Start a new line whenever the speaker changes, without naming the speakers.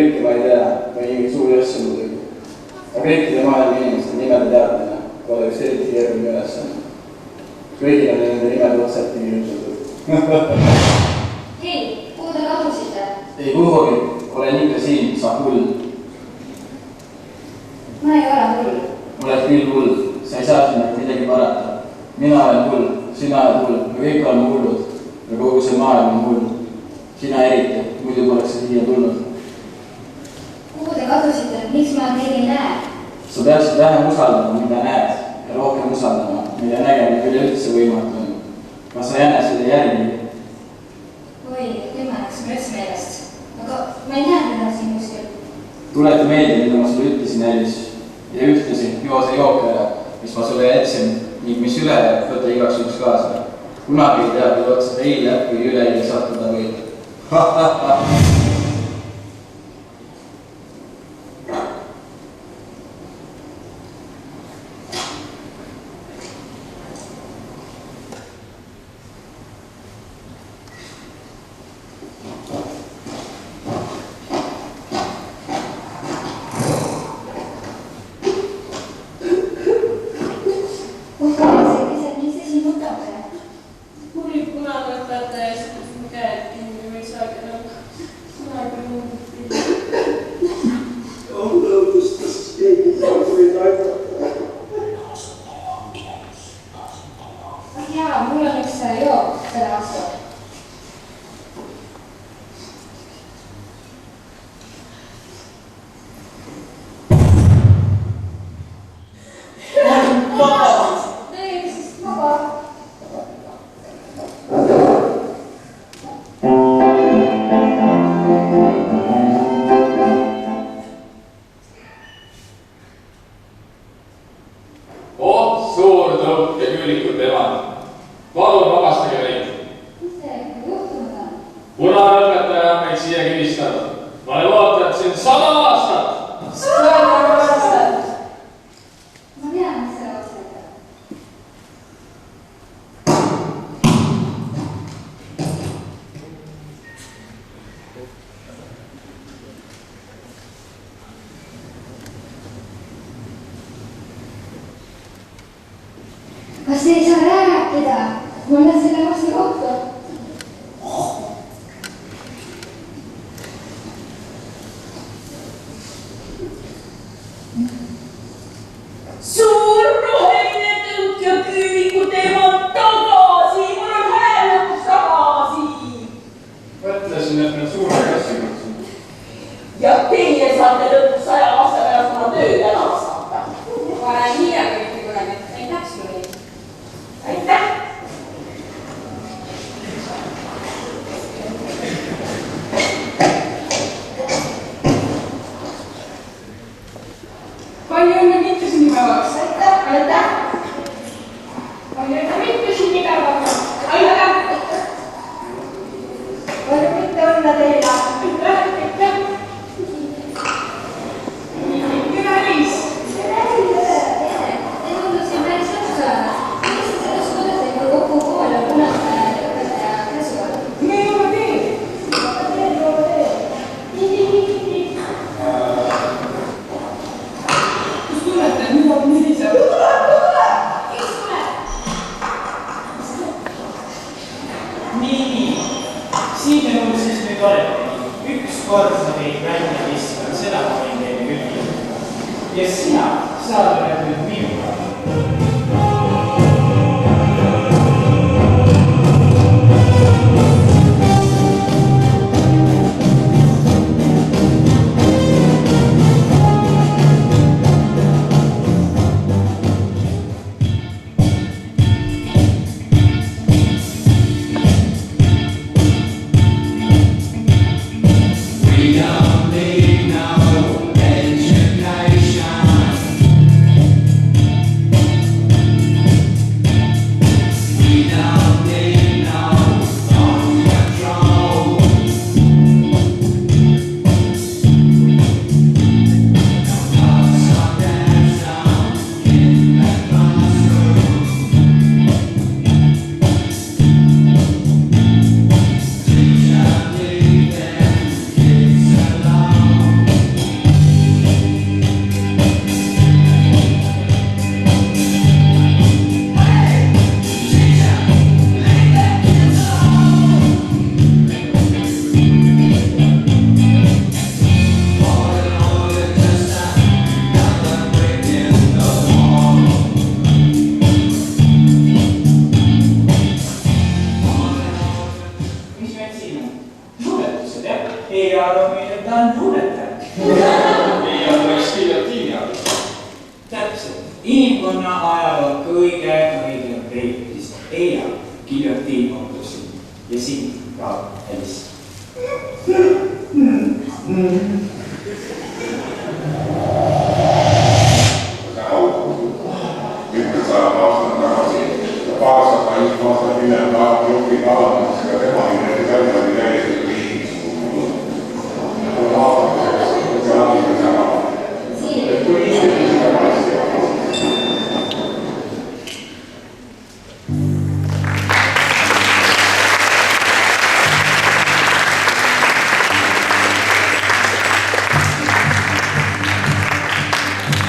kõike ma ei tea, või mingi suuri asju muidugi. Aga kõikide maailma inimeste nimede teadmine pole üks eriti keeruline ülesanne. Kõigil on nende nimed otsati kirjutatud.
Hei, kuhu te kadusite?
Ei kuhugi, olen ikka siin, sa hull.
Ma ei ole hull.
Oled küll hull, sa ei saa sinna midagi parata. Mina olen hull, sina oled hull, me kõik oleme hullud ja kogu see maailm on hull. Sina eriti, muidu poleks sa siia tulnud.
Kuhu te kadusite, miks ma teid ei näe?
Sa peaksid vähem usaldama, mida näed ja rohkem usaldama, mida nägemine üleüldse võimatu on. Kas sa jääne selle järgi?
Oi, tema läks mul üldse meelest. Aga ma ei näe teda siin kuskil.
Tuleta meelde, mida ma sulle ütlesin, Elis. Ja ühtlasi joo see jook ära, mis ma sulle jätsin ning mis üle jääb, võta igaks üks kaasa. Kunagi ei tea, kui otsa eile või üleeile sattuda võid.
Kas ei saa rääkida? Ma olen selle vastu kohta.
Suur roheline tõuk ja küüliku teemad tagasi. Mul on hääl lõpuks tagasi.
Mõtlesin, et need suure kassi võtsin.
Ja teie saate lõpuks 100 aasta pärast oma tööd ära saata.
Olen hiljagi ühte kuradi. Aitäh sulle.
Aitäh!
Palju õnne mitu sünnipäevaks.
Aitäh!
Palju õnne mitu sünnipäevaks.
Aitäh!
Palju mitte õnne teile.
Aitäh!
Tere, Liis. Tere, Liis. Te tundusite päris lõpus olema. Millised sellest kodus teil kokku kool ja punase õpetaja käsuga?
Me ei ole teel. Kus tulete? Nüüd on millised?
Kes tuleb?
Nii, siin minul siis nüüd olete. Üks kord sa teid välja viskan, seda ma võin teile küll kirjutada. Ja sina saad oled nüüd minuga.
We don't need no education.
inimkonna ajaloo kõige õigem peik, sest eile giljotiin kohtusin ja sind ka helis.